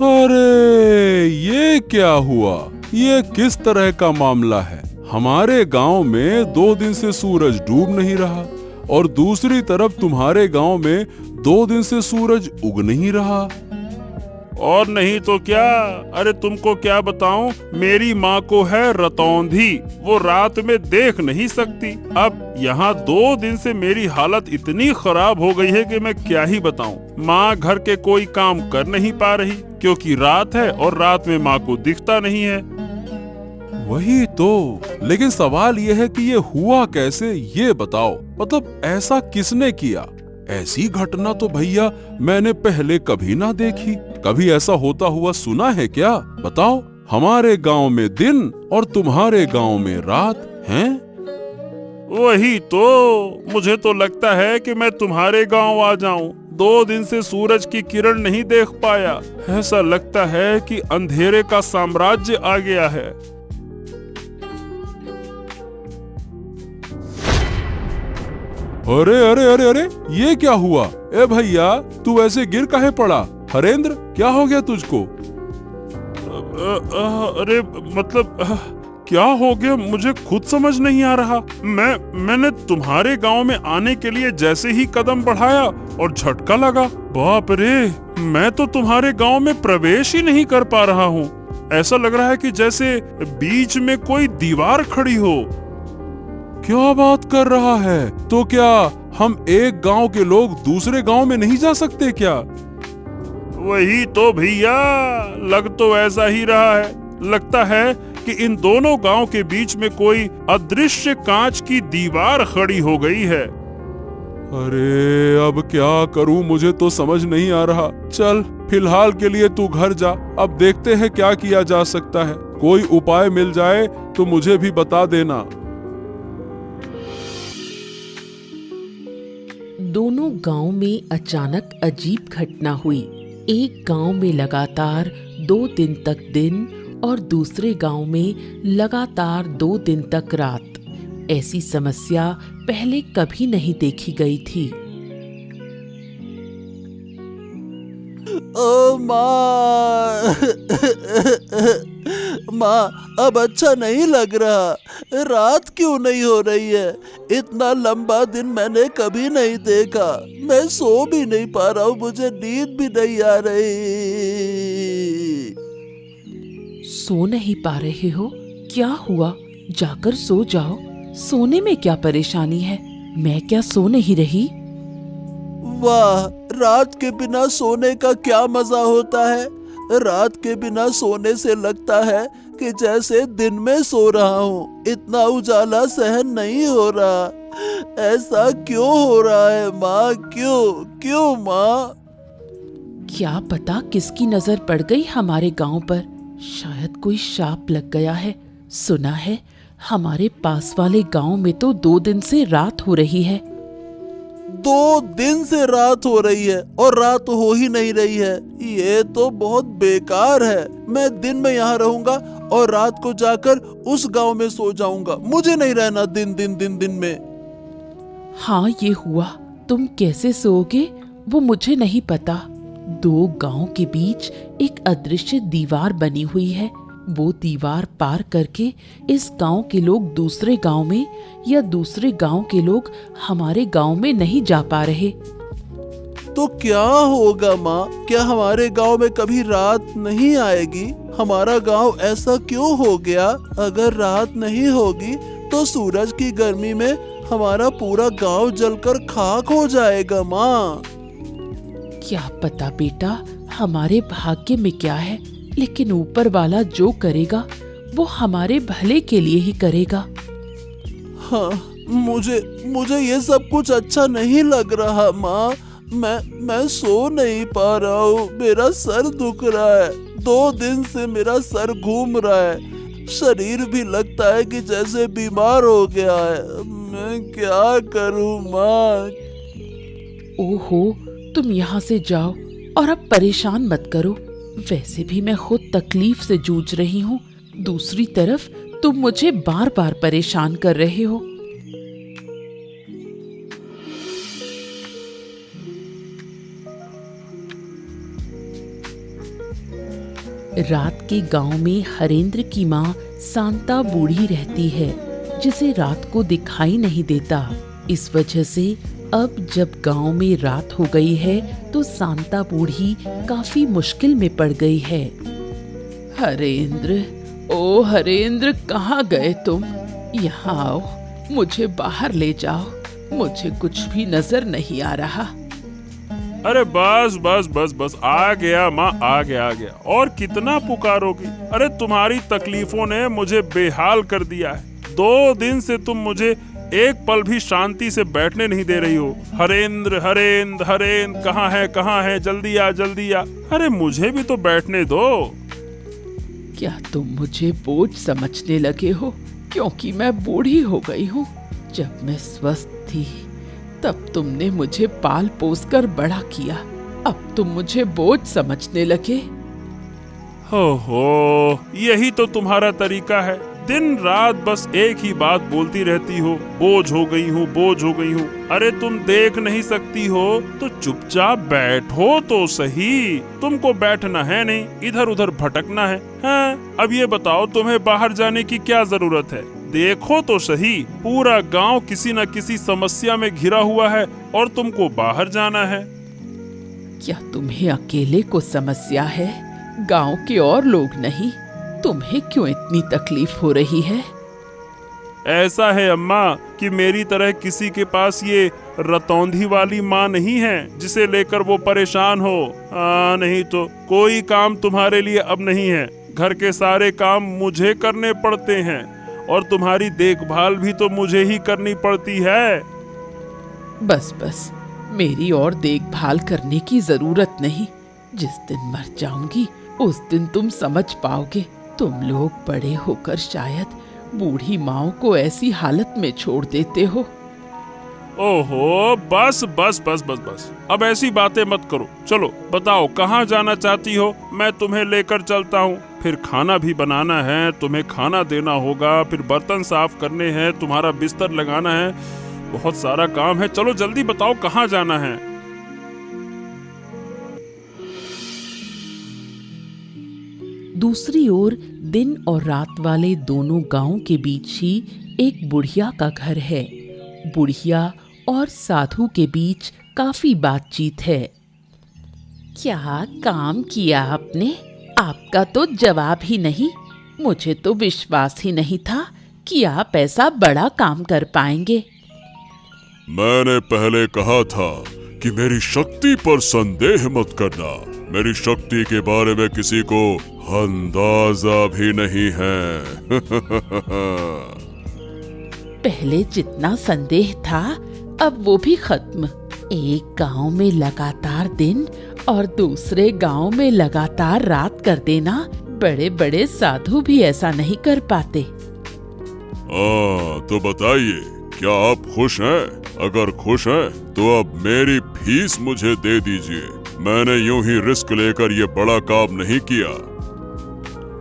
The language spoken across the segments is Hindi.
अरे ये क्या हुआ? ये किस तरह का मामला है? हमारे गांव में 2 दिन से सूरज डूब नहीं रहा और दूसरी तरफ तुम्हारे गांव में 2 दिन से सूरज उग नहीं रहा। और नहीं तो क्या, अरे तुमको क्या बताऊं, मेरी माँ को है रतौंधी, वो रात में देख नहीं सकती। अब यहाँ 2 दिन से मेरी हालत इतनी खराब हो गई है कि मैं क्या ही बताऊं। माँ घर के कोई काम कर नहीं पा रही क्योंकि रात है और रात में माँ को दिखता नहीं है। वही तो, लेकिन सवाल ये है कि ये हुआ कैसे, ये बताओ। मतलब ऐसा किसने किया? ऐसी घटना तो भैया मैंने पहले कभी ना देखी। कभी ऐसा होता हुआ सुना है क्या? बताओ। हमारे गांव में दिन और तुम्हारे गांव में रात हैं? वही तो, मुझे तो लगता है कि मैं तुम्हारे गांव आ जाऊं। 2 दिन से सूरज की किरण नहीं देख पाया। ऐसा लगता है कि अंधेरे का साम्राज्य आ गया है। अरे अरे अरे अरे, ये क्या हुआ? ए भैया, तू ऐसे गिर काहे पड़ा? हरेंद्र, क्या हो गया तुझको? अरे मतलब क्या हो गया, मुझे खुद समझ नहीं आ रहा। मैंने तुम्हारे गांव में आने के लिए जैसे ही कदम बढ़ाया और झटका लगा। बाप रे, मैं तो तुम्हारे गांव में प्रवेश ही नहीं कर पा रहा हूँ। ऐसा लग रहा है कि जैसे बीच में कोई दीवार खड़ी हो। क्या बात कर रहा है? तो क्या हम एक गांव के लोग दूसरे गांव में नहीं जा सकते क्या? वही तो भैया, लग तो ऐसा ही रहा है। लगता है कि इन दोनों गांव के बीच में कोई अदृश्य कांच की दीवार खड़ी हो गई है। अरे अब क्या करूं, मुझे तो समझ नहीं आ रहा। चल, फिलहाल के लिए तू घर जा, अब देखते हैं क्या किया जा सकता है। कोई उपाय मिल जाए तो मुझे भी बता देना। दोनों गांव में अचानक अजीब घटना हुई। एक गांव में लगातार 2 दिन तक दिन और दूसरे गांव में लगातार 2 दिन तक रात। ऐसी समस्या पहले कभी नहीं देखी गई थी। ओ माँ, माँ अब अच्छा नहीं लग रहा। रात क्यों नहीं हो रही है? इतना लंबा दिन मैंने कभी नहीं देखा। मैं सो भी नहीं पा रहा हूँ, मुझे नींद भी नहीं आ रही। सो नहीं पा रहे हो? क्या हुआ? जाकर सो जाओ। सोने में क्या परेशानी है? मैं क्या सो नहीं रही? वाह, रात के बिना सोने का क्या मजा होता है। रात के बिना सोने से लगता है कि जैसे दिन में सो रहा हूँ। इतना उजाला सहन नहीं हो रहा। ऐसा क्यों हो रहा है माँ? क्यों क्यों माँ? क्या पता किसकी नजर पड़ गई हमारे गांव पर। शायद कोई शाप लग गया है। सुना है हमारे पास वाले गांव में तो 2 दिन से रात हो रही है। 2 दिन से रात हो रही है और रात हो ही नहीं रही है। ये तो बहुत बेकार है। मैं दिन में यहाँ रहूंगा और रात को जाकर उस गांव में सो जाऊंगा। मुझे नहीं रहना दिन में। हाँ, ये हुआ। तुम कैसे सोओगे वो मुझे नहीं पता। 2 गांव के बीच एक अदृश्य दीवार बनी हुई है। वो दीवार पार करके इस गांव के लोग दूसरे गांव में या दूसरे गांव के लोग हमारे गांव में नहीं जा पा रहे। तो क्या होगा माँ? क्या हमारे गांव में कभी रात नहीं आएगी? हमारा गांव ऐसा क्यों हो गया? अगर रात नहीं होगी तो सूरज की गर्मी में हमारा पूरा गांव जलकर खाक हो जाएगा माँ। क्या पता बेटा, हमारे भाग्य में क्या है, लेकिन ऊपर वाला जो करेगा वो हमारे भले के लिए ही करेगा। हाँ, मुझे ये सब कुछ अच्छा नहीं लग रहा माँ। मैं सो नहीं पा रहा हूँ। मेरा सर दुख रहा है। 2 दिन से मेरा सर घूम रहा है। शरीर भी लगता है कि जैसे बीमार हो गया है। मैं क्या करूँ माँ? ओहो, तुम यहाँ से जाओ और अब परेशान मत करो। वैसे भी मैं खुद तकलीफ से जूझ रही हूँ। दूसरी तरफ तुम मुझे बार बार परेशान कर रहे हो। रात के गांव में हरेंद्र की माँ शांता बूढ़ी रहती है, जिसे रात को दिखाई नहीं देता। इस वजह से अब जब गांव में रात हो गई है तो शांता बूढ़ी काफी मुश्किल में पड़ गई है। हरेंद्र, ओ हरेंद्र, कहाँ गए तुम? यहाँ आओ, मुझे बाहर ले जाओ, मुझे कुछ भी नजर नहीं आ रहा। अरे बस बस बस बस, आ गया माँ, आ गया। और कितना पुकारोगी? अरे तुम्हारी तकलीफों ने मुझे बेहाल कर दिया है। 2 दिन से तुम मुझे एक पल भी शांति से बैठने नहीं दे रही हो। हरेंद्र हरेंद्र हरेंद्र, कहाँ है, जल्दी आ जल्दी आ। अरे मुझे भी तो बैठने दो। क्या तुम मुझे बोझ समझने लगे हो क्योंकि मैं बूढ़ी हो गई हूँ? जब मैं स्वस्थ थी तब तुमने मुझे पाल पोस कर बड़ा किया, अब तुम मुझे बोझ समझने लगे। हो, यही तो तुम्हारा तरीका है। दिन रात बस एक ही बात बोलती रहती हो, बोझ हो गई हूँ, बोझ हो गई हूँ। अरे तुम देख नहीं सकती हो तो चुपचाप बैठो तो सही। तुमको बैठना है नहीं, इधर उधर भटकना है। हाँ, अब ये बताओ तुम्हें बाहर जाने की क्या जरूरत है? देखो तो सही, पूरा गांव किसी न किसी समस्या में घिरा हुआ है और तुमको बाहर जाना है। क्या तुम्हें अकेले को समस्या है, गांव के और लोग नहीं? तुम्हें क्यों इतनी तकलीफ हो रही है? ऐसा है अम्मा कि मेरी तरह किसी के पास ये रतौंधी वाली माँ नहीं है जिसे लेकर वो परेशान हो। नहीं तो कोई काम तुम्हारे लिए अब नहीं है। घर के सारे काम मुझे करने पड़ते हैं और तुम्हारी देखभाल भी तो मुझे ही करनी पड़ती है। बस बस, मेरी और देखभाल करने की जरूरत नहीं। जिस दिन मर जाऊंगी उस दिन तुम समझ पाओगे। तुम लोग बड़े होकर शायद बूढ़ी माँ को ऐसी हालत में छोड़ देते हो। ओहो, बस बस बस बस बस, अब ऐसी बातें मत करो। चलो बताओ कहाँ जाना चाहती हो, मैं तुम्हें लेकर चलता हूँ। फिर खाना भी बनाना है, तुम्हें खाना देना होगा, फिर बर्तन साफ करने हैं, तुम्हारा बिस्तर लगाना है, बहुत सारा काम है। चलो जल्दी बताओ कहाँ जाना है। दूसरी ओर दिन और रात वाले दोनों गांव के बीच ही एक बुढ़िया का घर है। बुढ़िया और साधु के बीच काफी बातचीत है। क्या काम किया आपने? आपका तो जवाब ही नहीं। मुझे तो विश्वास ही नहीं था कि आप ऐसा बड़ा काम कर पाएंगे। मैंने पहले कहा था कि मेरी शक्ति पर संदेह मत करना। मेरी शक्ति के बारे में किसी को अंदाजा भी नहीं है। पहले जितना संदेह था अब वो भी खत्म। एक गांव में लगातार दिन और दूसरे गांव में लगातार रात कर देना, बड़े बड़े साधु भी ऐसा नहीं कर पाते। तो बताइए, क्या आप खुश हैं? अगर खुश हैं तो अब मेरी फीस मुझे दे दीजिए। मैंने यूं ही रिस्क लेकर ये बड़ा काम नहीं किया।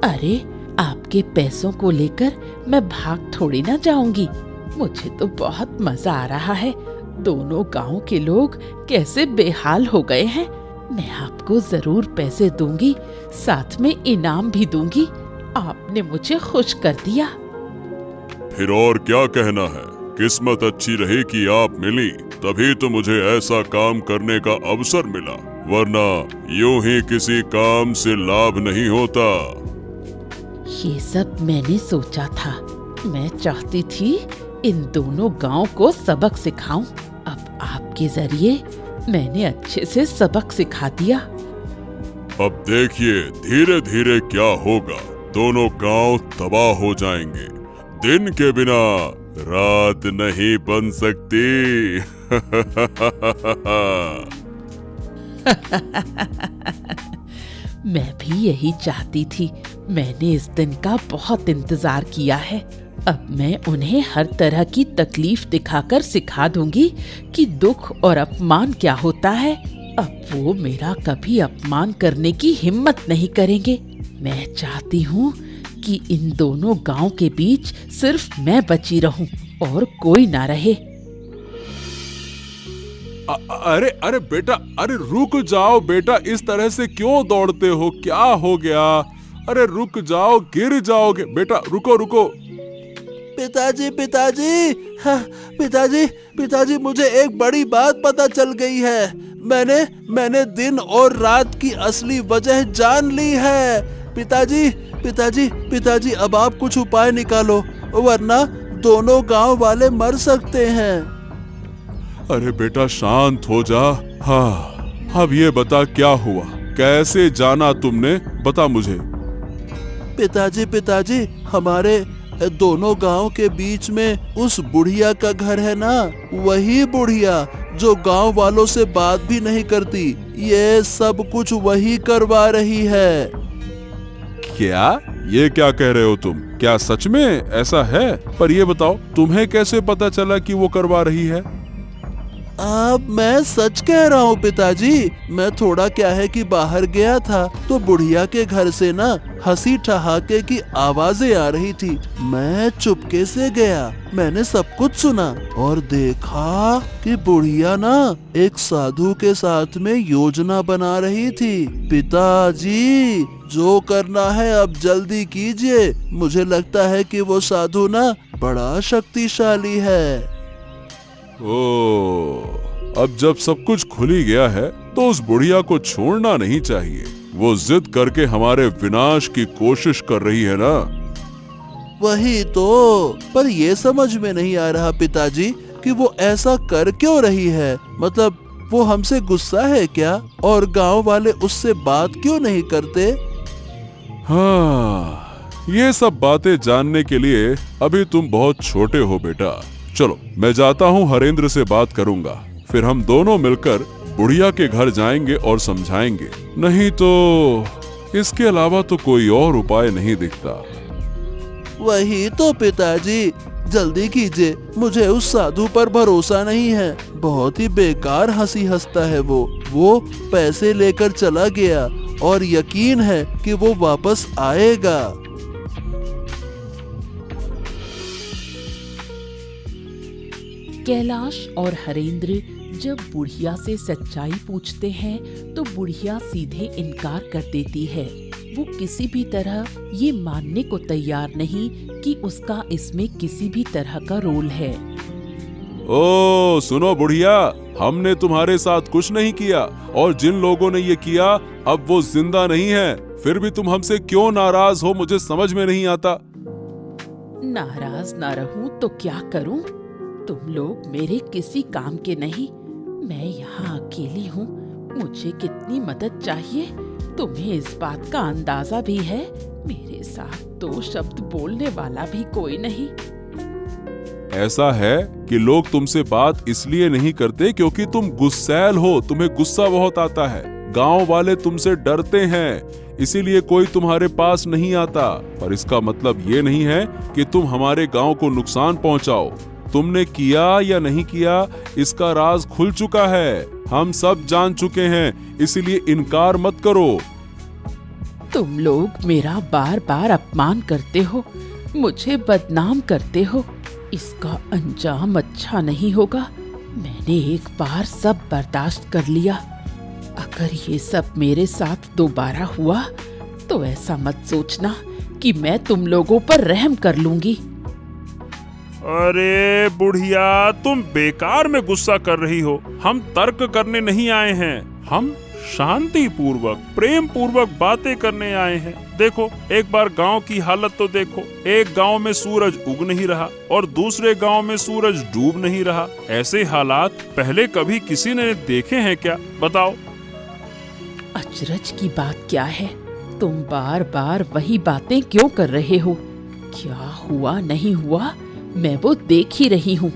अरे, आपके पैसों को लेकर मैं भाग थोड़ी ना जाऊंगी। मुझे तो बहुत मजा आ रहा है। दोनों गांव के लोग कैसे बेहाल हो गए हैं। मैं आपको जरूर पैसे दूंगी, साथ में इनाम भी दूंगी। आपने मुझे खुश कर दिया। फिर और क्या कहना है? किस्मत अच्छी रही कि आप मिली, तभी तो मुझे ऐसा काम करने का अवसर मिला, वरना यूं ही किसी काम से लाभ नहीं होता। ये सब मैंने सोचा था। मैं चाहती थी इन दोनों गांव को सबक सिखाऊं। अब आपके जरिए मैंने अच्छे से सबक सिखा दिया। अब देखिए धीरे धीरे क्या होगा। दोनों गांव तबाह हो जाएंगे। दिन के बिना रात नहीं बन सकती। मैं भी यही चाहती थी। मैंने इस दिन का बहुत इंतजार किया है। अब मैं उन्हें हर तरह की तकलीफ दिखाकर सिखा दूंगी कि दुख और अपमान क्या होता है। अब वो मेरा कभी अपमान करने की हिम्मत नहीं करेंगे। मैं चाहती हूँ कि इन दोनों गांव के बीच सिर्फ मैं बची रहूं और कोई ना रहे। अरे बेटा, अरे रुक जाओ बेटा, इस तरह से क्यों दौड़ते हो? क्या हो गया? अरे रुक जाओ, गिर जाओगे बेटा, रुको रुको। पिताजी पिताजी, हाँ, पिताजी पिताजी, मुझे एक बड़ी बात पता चल गई है। मैंने दिन और रात की असली वजह जान ली है। पिताजी पिताजी पिताजी, अब आप कुछ उपाय निकालो, वरना दोनों गांव वाले मर सकते हैं। अरे बेटा शांत हो जा। हाँ, अब ये बता क्या हुआ, कैसे जाना तुमने, बता मुझे। पिताजी हमारे दोनों गांव के बीच में उस बुढ़िया का घर है ना, वही बुढ़िया जो गांव वालों से बात भी नहीं करती, ये सब कुछ वही करवा रही है। क्या? ये क्या कह रहे हो तुम? क्या सच में ऐसा है? पर ये बताओ, तुम्हें कैसे पता चला कि वो करवा रही है? अब मैं सच कह रहा हूँ पिताजी। मैं थोड़ा क्या है कि बाहर गया था, तो बुढ़िया के घर से ना हंसी ठहाके की आवाजें आ रही थी। मैं चुपके से गया, मैंने सब कुछ सुना और देखा कि बुढ़िया ना एक साधु के साथ में योजना बना रही थी। पिताजी, जो करना है अब जल्दी कीजिए। मुझे लगता है कि वो साधु ना बड़ा शक्तिशाली है। अब जब सब कुछ खुल ही गया है तो उस बुढ़िया को छोड़ना नहीं चाहिए। वो जिद करके हमारे विनाश की कोशिश कर रही है ना। वही तो, पर ये समझ में नहीं आ रहा पिताजी कि वो ऐसा कर क्यों रही है। मतलब वो हमसे गुस्सा है क्या, और गांव वाले उससे बात क्यों नहीं करते? हाँ, ये सब बातें जानने के लिए अभी तुम बहुत छोटे हो बेटा। चलो मैं जाता हूँ, हरेंद्र से बात करूंगा, फिर हम दोनों मिलकर बुढ़िया के घर जाएंगे और समझाएंगे। नहीं तो इसके अलावा तो कोई और उपाय नहीं दिखता। वही तो पिताजी, जल्दी कीजिए, मुझे उस साधु पर भरोसा नहीं है। बहुत ही बेकार हंसी हंसता है वो पैसे लेकर चला गया और यकीन है कि वो वापस आएगा। कैलाश और हरेंद्र जब बुढ़िया से सच्चाई पूछते हैं तो बुढ़िया सीधे इनकार कर देती है। वो किसी भी तरह ये मानने को तैयार नहीं कि उसका इसमें किसी भी तरह का रोल है। ओ सुनो बुढ़िया, हमने तुम्हारे साथ कुछ नहीं किया, और जिन लोगों ने ये किया अब वो जिंदा नहीं है। फिर भी तुम हमसे क्यों नाराज हो, मुझे समझ में नहीं आता। नाराज ना रहूं तो क्या करूं? तुम लोग मेरे किसी काम के नहीं। मैं यहाँ अकेली हूँ, मुझे कितनी मदद चाहिए तुम्हें इस बात का अंदाजा भी है। मेरे साथ दो शब्द बोलने वाला भी कोई नहीं। ऐसा है कि लोग तुमसे बात इसलिए नहीं करते क्योंकि तुम गुस्सैल हो, तुम्हें गुस्सा बहुत आता है। गांव वाले तुमसे डरते हैं, इसीलिए कोई तुम्हारे पास नहीं आता। पर इसका मतलब ये नहीं है कि तुम हमारे गांव को नुकसान पहुंचाओ। तुमने किया या नहीं किया, इसका राज खुल चुका है, हम सब जान चुके हैं, इसीलिए इनकार मत करो। तुम लोग मेरा बार बार अपमान करते हो, मुझे बदनाम करते हो। इसका अंजाम अच्छा नहीं होगा। मैंने एक बार सब बर्दाश्त कर लिया। अगर ये सब मेरे साथ दोबारा हुआ तो ऐसा मत सोचना कि मैं तुम लोगों पर रहम कर लूंगी। अरे बुढ़िया, तुम बेकार में गुस्सा कर रही हो। हम तर्क करने नहीं आए हैं, हम शांति पूर्वक प्रेम पूर्वक बातें करने आए हैं। देखो, एक बार गांव की हालत तो देखो। एक गांव में सूरज उग नहीं रहा और दूसरे गांव में सूरज डूब नहीं रहा। ऐसे हालात पहले कभी किसी ने देखे हैं क्या? बताओ। अचरज की बात क्या है? तुम बार बार वही बातें क्यों कर रहे हो? क्या हुआ नहीं हुआ मैं वो देख ही रही हूँ।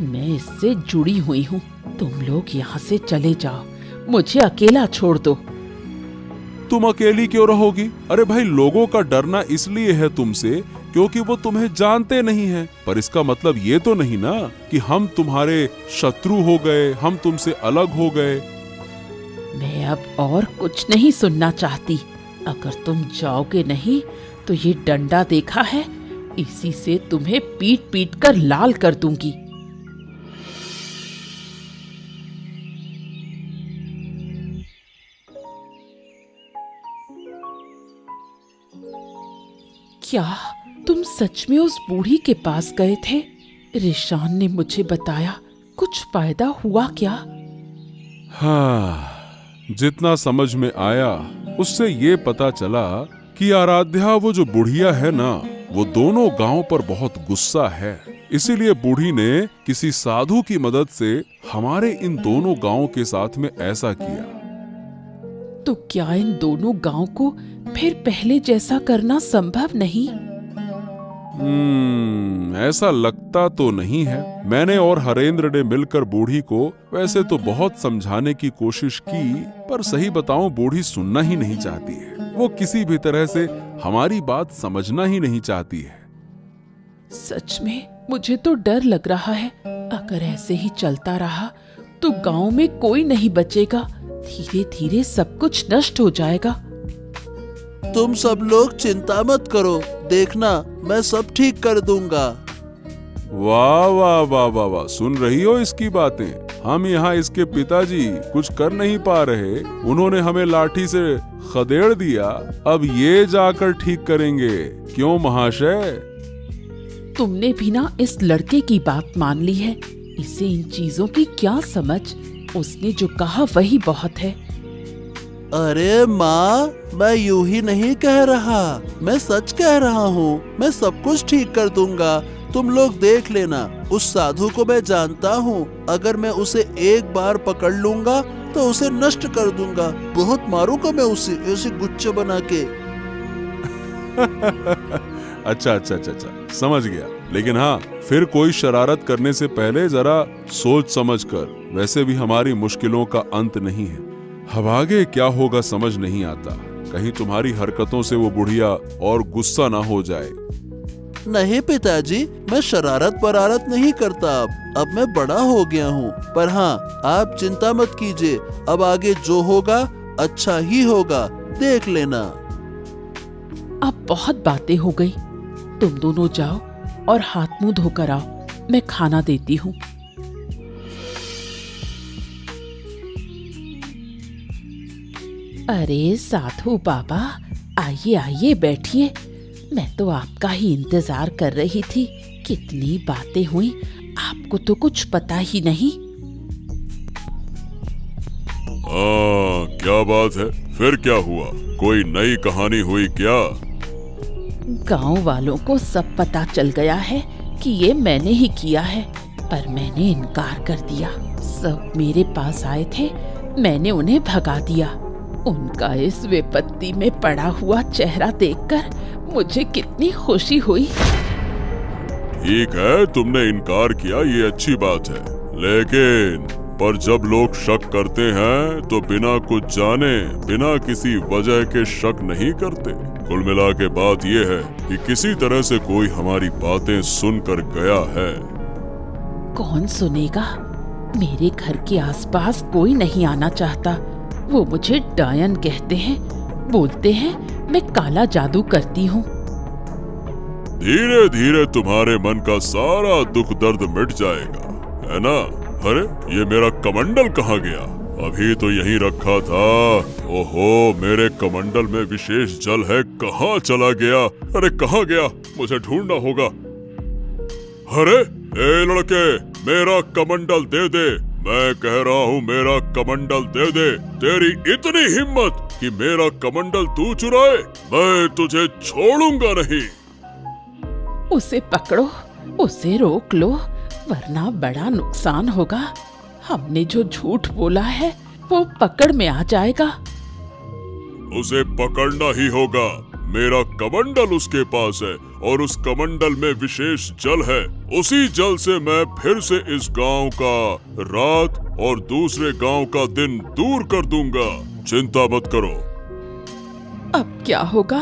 मैं इससे जुड़ी हुई हूँ। तुम लोग यहाँ से चले जाओ, मुझे अकेला छोड़ दो। तुम अकेली क्यों रहोगी? अरे भाई, लोगों का डरना इसलिए है तुमसे क्योंकि वो तुम्हें जानते नहीं हैं। पर इसका मतलब ये तो नहीं ना कि हम तुम्हारे शत्रु हो गए, हम तुमसे अलग हो गए। मैं अब और कुछ नहीं सुनना चाहती। अगर तुम जाओगे नहीं तो ये डंडा देखा है, इसी से तुम्हें पीट पीट कर लाल कर दूंगी। क्या तुम सच में उस बूढ़ी के पास गए थे? रिशान ने मुझे बताया। कुछ फायदा हुआ क्या? हाँ, जितना समझ में आया उससे ये पता चला कि आराध्या, वो जो बुढ़िया है ना, वो दोनों गांव पर बहुत गुस्सा है। इसीलिए बूढ़ी ने किसी साधु की मदद से हमारे इन दोनों गांव के साथ में ऐसा किया। तो क्या इन दोनों गांव को फिर पहले जैसा करना संभव नहीं? ऐसा लगता तो नहीं है। मैंने और हरेंद्र ने मिलकर बूढ़ी को वैसे तो बहुत समझाने की कोशिश की, पर सही बताऊं बूढ़ी सुनना ही नहीं चाहती है। वो किसी भी तरह से हमारी बात समझना ही नहीं चाहती है। सच में मुझे तो डर लग रहा है। अगर ऐसे ही चलता रहा तो गांव में कोई नहीं बचेगा। धीरे धीरे सब कुछ नष्ट हो जाएगा। तुम सब लोग चिंता मत करो, देखना मैं सब ठीक कर दूंगा। वाह वाह वाह वाह वाह, सुन रही हो इसकी बातें? हम यहाँ इसके पिताजी कुछ कर नहीं पा रहे, उन्होंने हमें लाठी से खदेड़ दिया, अब ये जाकर ठीक करेंगे। क्यों महाशय? तुमने भी ना इस लड़के की बात मान ली है। इसे इन चीजों की क्या समझ? उसने जो कहा वही बहुत है। अरे माँ, मैं यूं ही नहीं कह रहा, मैं सच कह रहा हूँ। मैं सब कुछ ठीक कर दूंगा, तुम लोग देख लेना। उस साधु को मैं जानता हूँ, अगर मैं उसे एक बार पकड़ लूंगा तो उसे नष्ट कर दूंगा। बहुत मारूंगा मैं उसे गुच्छे बना के। अच्छा, समझ गया। लेकिन हाँ, फिर कोई शरारत करने से पहले जरा सोच समझ कर। वैसे भी हमारी मुश्किलों का अंत नहीं है। अब आगे क्या होगा समझ नहीं आता। कहीं तुम्हारी हरकतों से वो बुढ़िया और गुस्सा ना हो जाए। नहीं पिताजी, मैं शरारत परारत नहीं करता। अब मैं बड़ा हो गया हूँ। पर हाँ, आप चिंता मत कीजिए, अब आगे जो होगा अच्छा ही होगा, देख लेना। अब बहुत बातें हो गई। तुम दोनों जाओ और हाथ मुंह धोकर आओ, मैं खाना देती हूँ। अरे साधु बाबा, आइए आइए बैठिए। मैं तो आपका ही इंतजार कर रही थी। कितनी बातें हुई, आपको तो कुछ पता ही नहीं। क्या बात है? फिर क्या हुआ? कोई नई कहानी हुई क्या? गांव वालों को सब पता चल गया है कि ये मैंने ही किया है, पर मैंने इनकार कर दिया। सब मेरे पास आए थे, मैंने उन्हें भगा दिया। उनका इस विपत्ति में पड़ा हुआ चेहरा देखकर मुझे कितनी खुशी हुई। ठीक है, तुमने इनकार किया, ये अच्छी बात है। लेकिन पर जब लोग शक करते हैं तो बिना कुछ जाने, बिना किसी वजह के शक नहीं करते। कुल मिला के बात ये है कि किसी तरह से कोई हमारी बातें सुनकर गया है। कौन सुनेगा? मेरे घर के आसपास कोई नहीं आना चाहता। वो मुझे डायन कहते हैं, बोलते हैं मैं काला जादू करती हूँ। धीरे धीरे तुम्हारे मन का सारा दुख दर्द मिट जाएगा, है ना? अरे ये मेरा कमंडल कहाँ गया? अभी तो यहीं रखा था। ओहो, मेरे कमंडल में विशेष जल है, कहाँ चला गया? अरे कहाँ गया? मुझे ढूंढना होगा। अरे ए लड़के, मेरा कमंडल दे दे। मैं कह रहा हूँ मेरा कमंडल दे दे। तेरी इतनी हिम्मत कि मेरा कमंडल तू चुराए? मैं तुझे छोड़ूंगा नहीं। उसे पकड़ो, उसे रोक लो, वरना बड़ा नुकसान होगा। हमने जो झूठ बोला है वो पकड़ में आ जाएगा। उसे पकड़ना ही होगा। मेरा कमंडल उसके पास है और उस कमंडल में विशेष जल है। उसी जल से मैं फिर से इस गांव का रात और दूसरे गांव का दिन दूर कर दूंगा। चिंता मत करो। अब क्या होगा?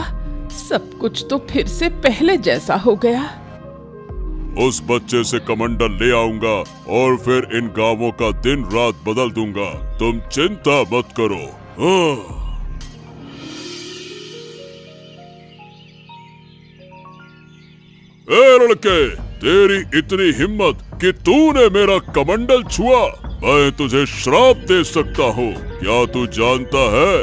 सब कुछ तो फिर से पहले जैसा हो गया। उस बच्चे से कमंडल ले आऊंगा और फिर इन गांवों का दिन रात बदल दूंगा। तुम चिंता मत करो। ए लड़के, तेरी इतनी हिम्मत कि तूने मेरा कमंडल छुआ, मैं तुझे श्राप दे सकता हूँ। क्या तू जानता है?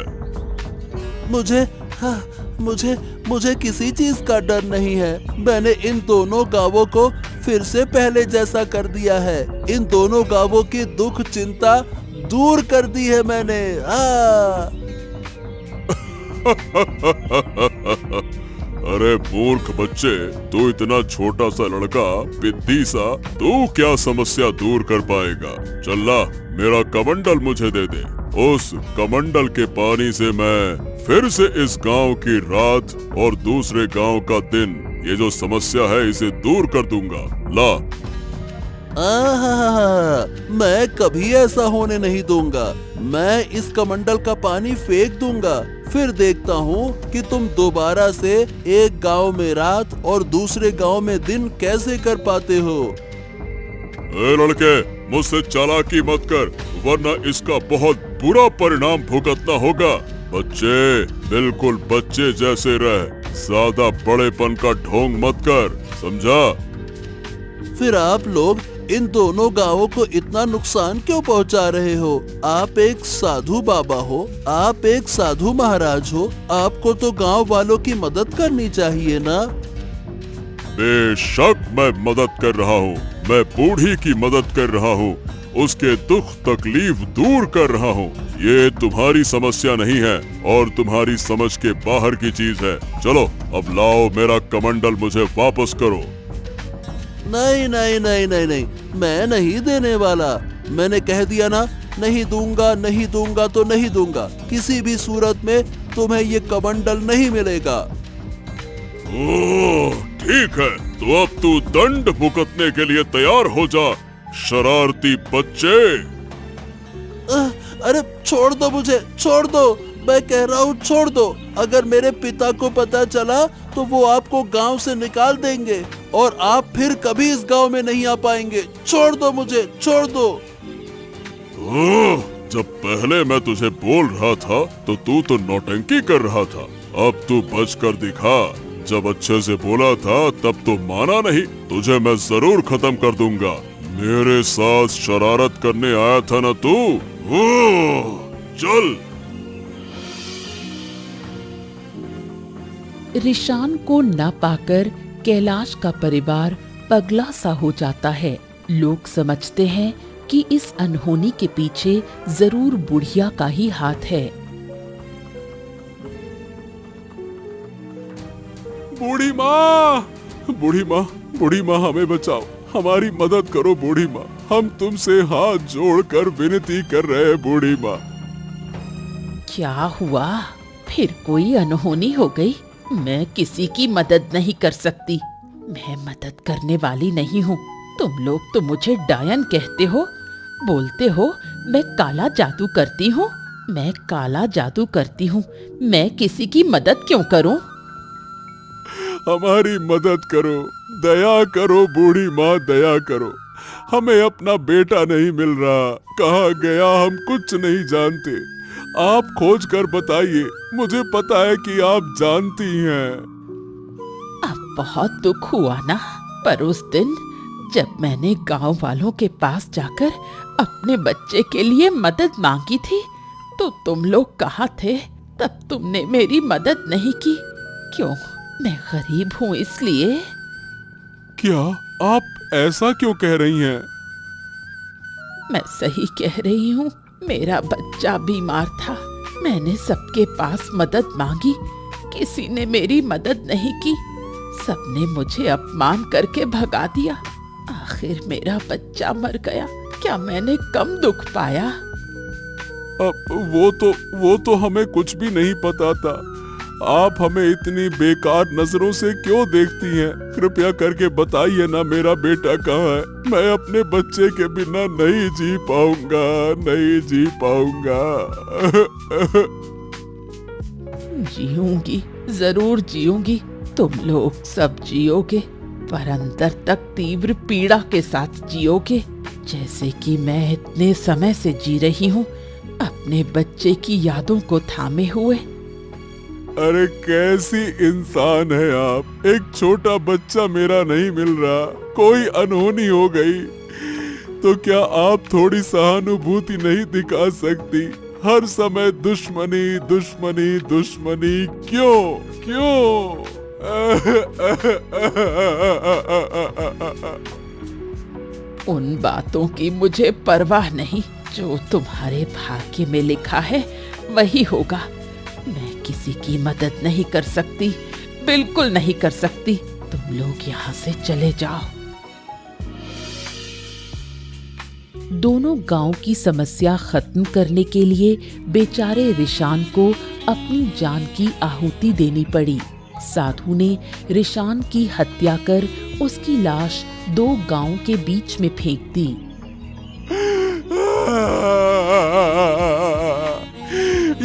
मुझे हाँ, मुझे मुझे किसी चीज का डर नहीं है। मैंने इन दोनों गांवों को फिर से पहले जैसा कर दिया है। इन दोनों गांवों की दुख चिंता दूर कर दी है मैंने। अरे मूर्ख बच्चे, तू इतना छोटा सा लड़का, पिद्दी सा, तू क्या समस्या दूर कर पाएगा? चल्ला, मेरा कमंडल मुझे दे दे। उस कमंडल के पानी से मैं फिर से इस गांव की रात और दूसरे गांव का दिन, ये जो समस्या है, इसे दूर कर दूंगा। ला। मैं कभी ऐसा होने नहीं दूंगा। मैं इस कमंडल का पानी फेंक दूंगा, फिर देखता हूँ कि तुम दोबारा से एक गांव में रात और दूसरे गांव में दिन कैसे कर पाते हो। ए लड़के, मुझसे चालाकी मत कर, वरना इसका बहुत बुरा परिणाम भुगतना होगा। बच्चे, बिल्कुल बच्चे जैसे रह, ज्यादा बड़ेपन का ढोंग मत कर, समझा? फिर आप लोग इन दोनों गांवों को इतना नुकसान क्यों पहुंचा रहे हो? आप एक साधु बाबा हो, आप एक साधु महाराज हो, आपको तो गांव वालों की मदद करनी चाहिए ना। बेशक मैं मदद कर रहा हूँ, मैं बूढ़ी की मदद कर रहा हूँ, उसके दुख तकलीफ दूर कर रहा हूँ। ये तुम्हारी समस्या नहीं है और तुम्हारी समझ के बाहर की चीज है। चलो अब लाओ, मेरा कमंडल मुझे वापस करो। नहीं नहीं नहीं नहीं नहीं, मैं नहीं देने वाला। मैंने कह दिया ना, नहीं दूंगा, नहीं दूंगा तो नहीं दूंगा। किसी भी सूरत में तुम्हें ये कमंडल नहीं मिलेगा। ओह, ठीक है, तो अब तू दंड भुगतने के लिए तैयार हो जा, शरारती बच्चे। अरे छोड़ दो मुझे, छोड़ दो, मैं कह रहा हूँ छोड़ दो। अगर मेरे पिता को पता चला तो वो आपको गांव से निकाल देंगे और आप फिर कभी इस गांव में नहीं आ पाएंगे। छोड़ दो मुझे, छोड़ दो। जब पहले मैं तुझे बोल रहा था तो तू तो नौटंकी कर रहा था, अब तू बच कर दिखा। जब अच्छे से बोला था तब तो माना नहीं, तुझे मैं जरूर खत्म कर दूंगा। मेरे साथ शरारत करने आया था ना तू? चल। रिशान को न पाकर कैलाश का परिवार पगला सा हो जाता है। लोग समझते हैं कि इस अनहोनी के पीछे जरूर बुढ़िया का ही हाथ है। बूढ़ी माँ, बूढ़ी माँ, बूढ़ी माँ, हमें बचाओ, हमारी मदद करो बूढ़ी माँ। हम तुमसे हाथ जोड़कर विनती कर रहे हैं बूढ़ी माँ। क्या हुआ? फिर कोई अनहोनी हो गई? मैं किसी की मदद नहीं कर सकती, मैं मदद करने वाली नहीं हूँ। तुम लोग तो मुझे डायन कहते हो, बोलते हो मैं काला जादू करती हूँ। मैं काला जादू करती हूँ, मैं किसी की मदद क्यों करूँ? हमारी मदद करो, दया करो बूढ़ी माँ, दया करो। हमें अपना बेटा नहीं मिल रहा, कहाँ गया हम कुछ नहीं जानते। आप खोज कर बताइए, मुझे पता है कि आप जानती हैं। अब बहुत दुख हुआ ना, पर उस दिन जब मैंने गांव वालों के पास जाकर अपने बच्चे के लिए मदद मांगी थी तो तुम लोग कहाँ थे? तब तुमने मेरी मदद नहीं की। क्यों? मैं गरीब हूँ इसलिए? क्या आप ऐसा क्यों कह रही हैं? मैं सही कह रही हूँ, मेरा बच्चा बीमार था। मैंने सबके पास मदद मांगी, किसी ने मेरी मदद नहीं की। सबने मुझे अपमान करके भगा दिया। आखिर मेरा बच्चा मर गया। क्या मैंने कम दुख पाया? अब वो तो हमें कुछ भी नहीं पता था। आप हमें इतनी बेकार नजरों से क्यों देखती हैं? कृपया करके बताइए ना, मेरा बेटा कहाँ है? मैं अपने बच्चे के बिना नहीं जी पाऊंगा, नहीं जी पाऊंगा। जीऊंगी, जरूर जीऊंगी। तुम लोग सब जियोगे, पर अंदर तक तीव्र पीड़ा के साथ जियोगे, जैसे कि मैं इतने समय से जी रही हूँ, अपने बच्चे की यादों को थामे हुए। अरे कैसी इंसान है आप? एक छोटा बच्चा मेरा नहीं मिल रहा, कोई अनहोनी हो गई तो क्या आप थोड़ी सहानुभूति नहीं दिखा सकती? हर समय दुश्मनी दुश्मनी दुश्मनी, क्यों क्यों? उन बातों की मुझे परवाह नहीं। जो तुम्हारे भाग्य में लिखा है वही होगा। मैं किसी की मदद नहीं कर सकती, बिल्कुल नहीं कर सकती। तुम लोग यहाँ से चले जाओ। दोनों गांव की समस्या खत्म करने के लिए बेचारे रिशान को अपनी जान की आहुति देनी पड़ी। साधु ने रिशान की हत्या कर उसकी लाश 2 गांव के बीच में फेंक दी।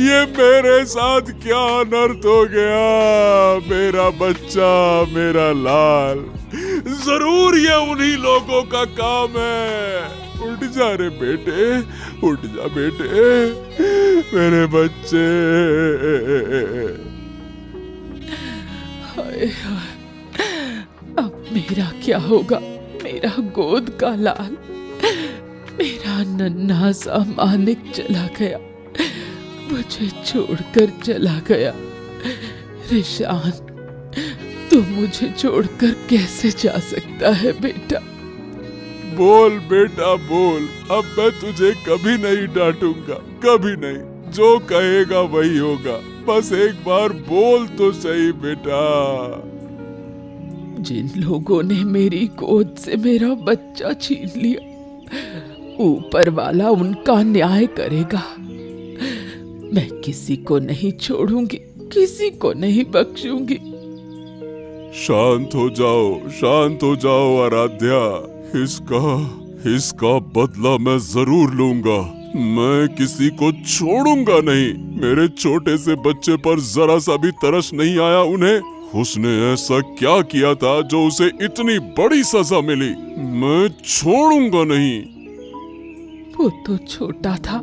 ये मेरे साथ क्या अनर्थ हो गया? मेरा बच्चा, मेरा लाल, जरूर ये उन्हीं लोगों का काम है। उठ जा रे बेटे, उठ जा बेटे, मेरे बच्चे। हाय हाय, अब मेरा क्या होगा? मेरा गोद का लाल, मेरा नन्हा सा मानिक चला गया, मुझे छोड़कर चला गया। रिशान, तू मुझे छोड़कर कैसे जा सकता है बेटा? बोल बेटा बोल, अब मैं तुझे कभी नहीं डांटूंगा, कभी नहीं। जो कहेगा वही होगा, बस एक बार बोल तो सही बेटा। जिन लोगों ने मेरी गोद से मेरा बच्चा छीन लिया, ऊपर वाला उनका न्याय करेगा। मैं किसी को नहीं छोड़ूंगी, किसी को नहीं बख्शूंगी। शांत हो जाओ आराध्या। इसका बदला मैं जरूर लूंगा। मैं किसी को छोड़ूंगा नहीं। मेरे छोटे से बच्चे पर जरा सा भी तरस नहीं आया उन्हें। उसने ऐसा क्या किया था जो उसे इतनी बड़ी सजा मिली? मैं छोड़ूंगा नहीं। वो तो छोटा था,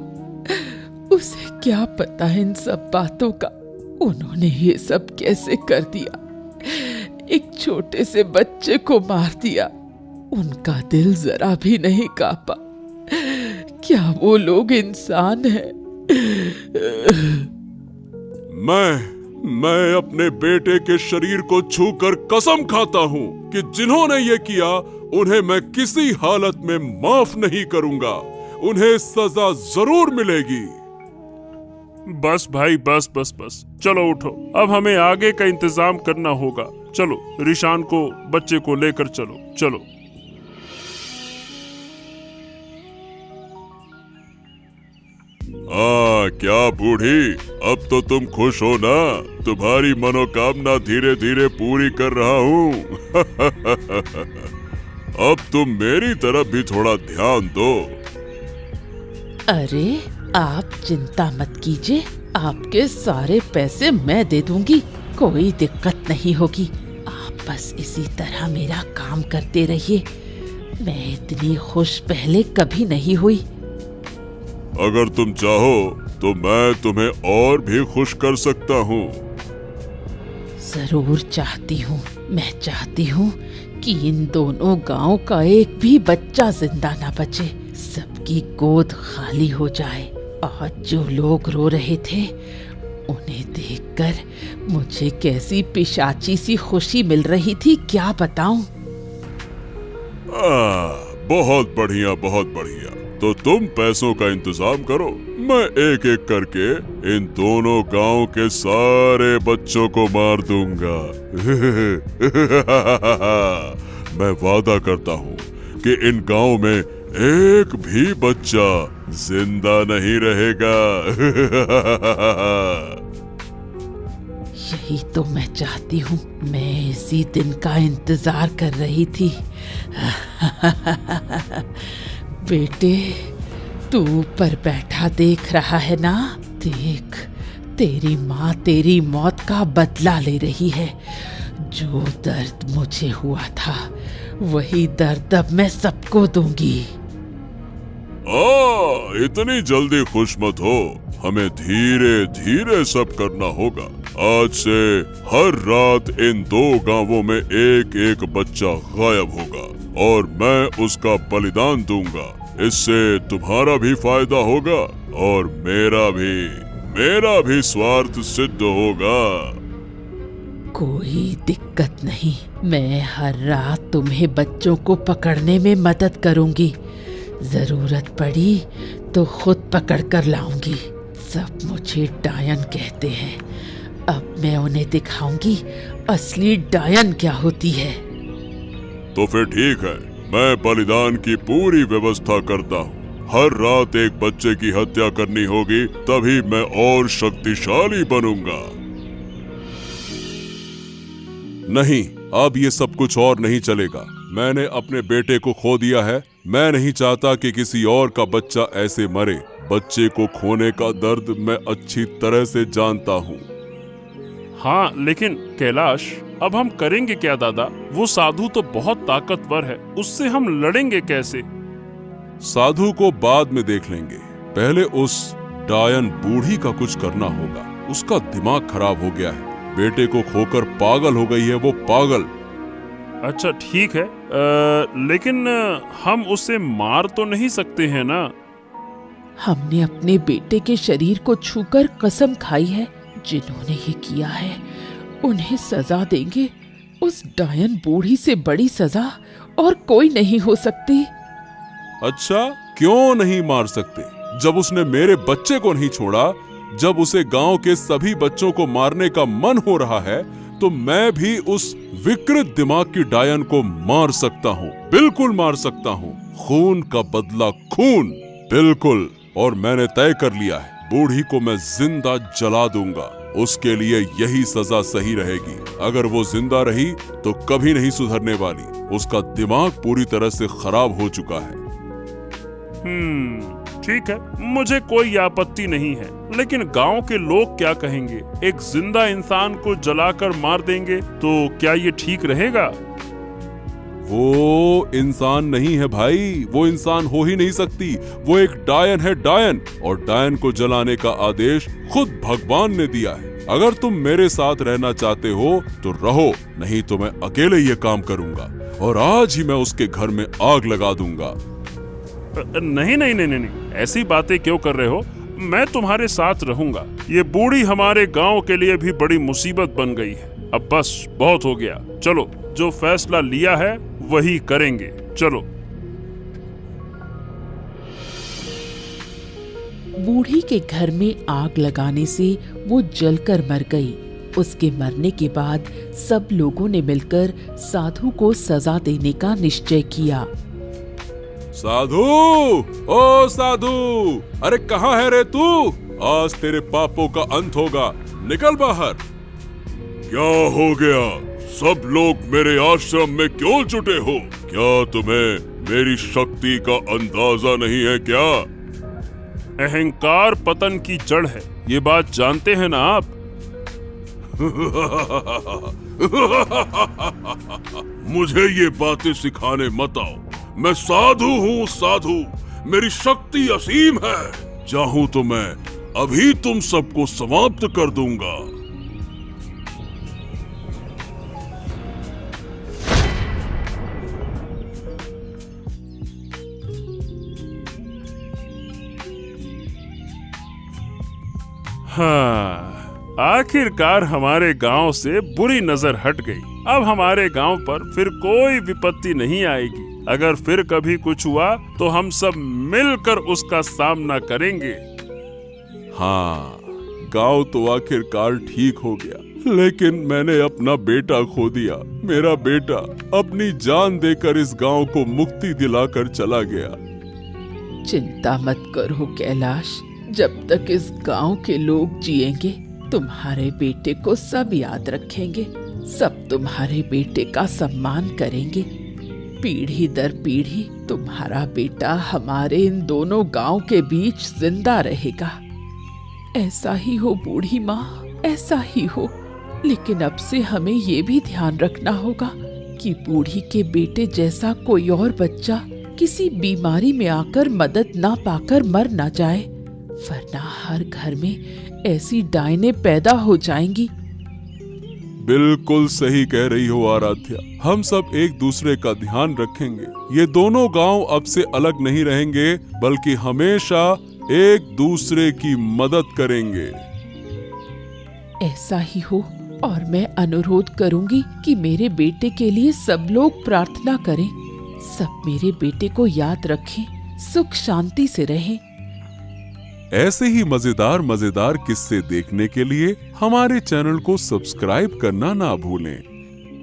उसे क्या पता इन सब बातों का। उन्होंने ये सब कैसे कर दिया? एक छोटे से बच्चे को मार दिया। उनका दिल जरा भी नहीं कांपा। क्या वो लोग इंसान हैं? मैं अपने बेटे के शरीर को छूकर कसम खाता हूँ कि जिन्होंने ये किया उन्हें मैं किसी हालत में माफ नहीं करूंगा। उन्हें सजा जरूर मिलेगी। बस भाई, बस बस बस, चलो उठो, अब हमें आगे का इंतजाम करना होगा। चलो, रिशान को, बच्चे को लेकर चलो, चलो। क्या बूढ़ी, अब तो तुम खुश हो ना? तुम्हारी मनोकामना धीरे धीरे पूरी कर रहा हूँ। अब तुम मेरी तरफ भी थोड़ा ध्यान दो। अरे आप चिंता मत कीजिए, आपके सारे पैसे मैं दे दूंगी, कोई दिक्कत नहीं होगी। आप बस इसी तरह मेरा काम करते रहिए। मैं इतनी खुश पहले कभी नहीं हुई। अगर तुम चाहो तो मैं तुम्हें और भी खुश कर सकता हूँ। जरूर चाहती हूँ। मैं चाहती हूँ कि इन दोनों गांव का एक भी बच्चा जिंदा ना बचे, सबकी गोद खाली हो जाए। आज जो लोग रो रहे थे, उन्हें देखकर मुझे कैसी पिशाची सी खुशी मिल रही थी, क्या बताऊं। बहुत बढ़िया, बहुत बढ़िया। तो तुम पैसों का इंतजाम करो, मैं एक एक करके इन दोनों गांव के सारे बच्चों को मार दूंगा। मैं वादा करता हूँ कि इन गांव में एक भी बच्चा जिंदा नहीं रहेगा। यही तो मैं चाहती हूँ। मैं इसी दिन का इंतजार कर रही थी। बेटे, तू ऊपर बैठा देख रहा है ना? देख, तेरी माँ तेरी मौत का बदला ले रही है। जो दर्द मुझे हुआ था, वही दर्द अब मैं सबको दूंगी। इतनी जल्दी खुश मत हो। हमें धीरे धीरे सब करना होगा। आज से हर रात इन 2 गांवों में एक एक बच्चा गायब होगा और मैं उसका बलिदान दूंगा। इससे तुम्हारा भी फायदा होगा और मेरा भी स्वार्थ सिद्ध होगा। कोई दिक्कत नहीं, मैं हर रात तुम्हें बच्चों को पकड़ने में मदद करूंगी। जरूरत पड़ी तो खुद पकड़ कर लाऊंगी। सब मुझे डायन कहते हैं, अब मैं उन्हें दिखाऊंगी असली डायन क्या होती है। तो फिर ठीक है, मैं बलिदान की पूरी व्यवस्था करता हूँ। हर रात एक बच्चे की हत्या करनी होगी, तभी मैं और शक्तिशाली बनूंगा। नहीं, अब ये सब कुछ और नहीं चलेगा। मैंने अपने बेटे को खो दिया है। मैं नहीं चाहता कि किसी और का बच्चा ऐसे मरे। बच्चे को खोने का दर्द मैं अच्छी तरह से जानता हूँ। हाँ, लेकिन कैलाश, अब हम करेंगे क्या दादा? वो साधु तो बहुत ताकतवर है, उससे हम लड़ेंगे कैसे? साधु को बाद में देख लेंगे। पहले उस डायन बूढ़ी का कुछ करना होगा। उसका दिमाग खराब हो गया है। बेटे को खोकर पागल हो गई है वो, पागल। अच्छा ठीक है, लेकिन हम उसे मार तो नहीं सकते हैं ना? हमने अपने बेटे के शरीर को छूकर कसम खाई है, जिन्होंने ये किया है उन्हें सजा देंगे। उस डायन बूढ़ी से बड़ी सजा और कोई नहीं हो सकती। अच्छा, क्यों नहीं मार सकते? जब उसने मेरे बच्चे को नहीं छोड़ा, जब उसे गांव के सभी बच्चों को मारने का मन हो रहा है, तो मैं भी उस विकृत दिमाग की डायन को मार सकता हूँ। बिल्कुल मार सकता हूँ। खून का बदला खून, बिल्कुल। और मैंने तय कर लिया है, बूढ़ी को मैं जिंदा जला दूंगा। उसके लिए यही सजा सही रहेगी। अगर वो जिंदा रही तो कभी नहीं सुधरने वाली। उसका दिमाग पूरी तरह से खराब हो चुका है। ठीक है, मुझे कोई आपत्ति नहीं है, लेकिन गांव के लोग क्या कहेंगे? एक जिंदा इंसान को जलाकर मार देंगे तो क्या ये ठीक रहेगा? वो इंसान नहीं है भाई, वो इंसान हो ही नहीं सकती। वो एक डायन है, डायन। और डायन को जलाने का आदेश खुद भगवान ने दिया है। अगर तुम मेरे साथ रहना चाहते हो तो रहो, नहीं तो मैं अकेले ये काम करूंगा और आज ही मैं उसके घर में आग लगा दूंगा। नहीं नहीं नहीं नहीं, ऐसी बातें क्यों कर रहे हो? मैं तुम्हारे साथ रहूंगा। ये बूढ़ी हमारे गांव के लिए भी बड़ी मुसीबत बन गई है। अब बस बहुत हो गया। चलो, जो फैसला लिया है वही करेंगे। चलो। बूढ़ी के घर में आग लगाने से वो जलकर मर गई। उसके मरने के बाद सब लोगों ने मिलकर साधु को सजा देने का निश्चय किया। साधु, ओ साधु, अरे कहाँ है रे तू? आज तेरे पापों का अंत होगा। निकल बाहर। क्या हो गया? सब लोग मेरे आश्रम में क्यों जुटे हो? क्या तुम्हें मेरी शक्ति का अंदाजा नहीं है क्या? अहंकार पतन की जड़ है, ये बात जानते हैं ना आप? मुझे ये बातें सिखाने मत आओ। मैं साधु हूँ, साधु। मेरी शक्ति असीम है। चाहूं तो मैं अभी तुम सबको समाप्त कर दूंगा। हाँ, आखिरकार हमारे गांव से बुरी नजर हट गई। अब हमारे गांव पर फिर कोई विपत्ति नहीं आएगी। अगर फिर कभी कुछ हुआ तो हम सब मिलकर उसका सामना करेंगे। हाँ, गांव तो आखिरकार ठीक हो गया, लेकिन मैंने अपना बेटा खो दिया। मेरा बेटा अपनी जान देकर इस गांव को मुक्ति दिलाकर चला गया। चिंता मत करो कैलाश, जब तक इस गांव के लोग जिएंगे तुम्हारे बेटे को सब याद रखेंगे। सब तुम्हारे बेटे का सम्मान करेंगे। पीढ़ी दर पीढ़ी तुम्हारा बेटा हमारे इन दोनों गांव के बीच जिंदा रहेगा। ऐसा ही हो बूढ़ी माँ, ऐसा ही हो। लेकिन अब से हमें ये भी ध्यान रखना होगा कि बूढ़ी के बेटे जैसा कोई और बच्चा किसी बीमारी में आकर मदद ना पाकर मर ना जाए, वरना हर घर में ऐसी डायनें पैदा हो जाएंगी। बिल्कुल सही कह रही हो आराध्या। हम सब एक दूसरे का ध्यान रखेंगे। ये दोनों गांव अब से अलग नहीं रहेंगे, बल्कि हमेशा एक दूसरे की मदद करेंगे। ऐसा ही हो, और मैं अनुरोध करूंगी कि मेरे बेटे के लिए सब लोग प्रार्थना करें। सब मेरे बेटे को याद रखें, सुख शांति से रहें। ऐसे ही मजेदार किस्से देखने के लिए हमारे चैनल को सब्सक्राइब करना ना भूलें।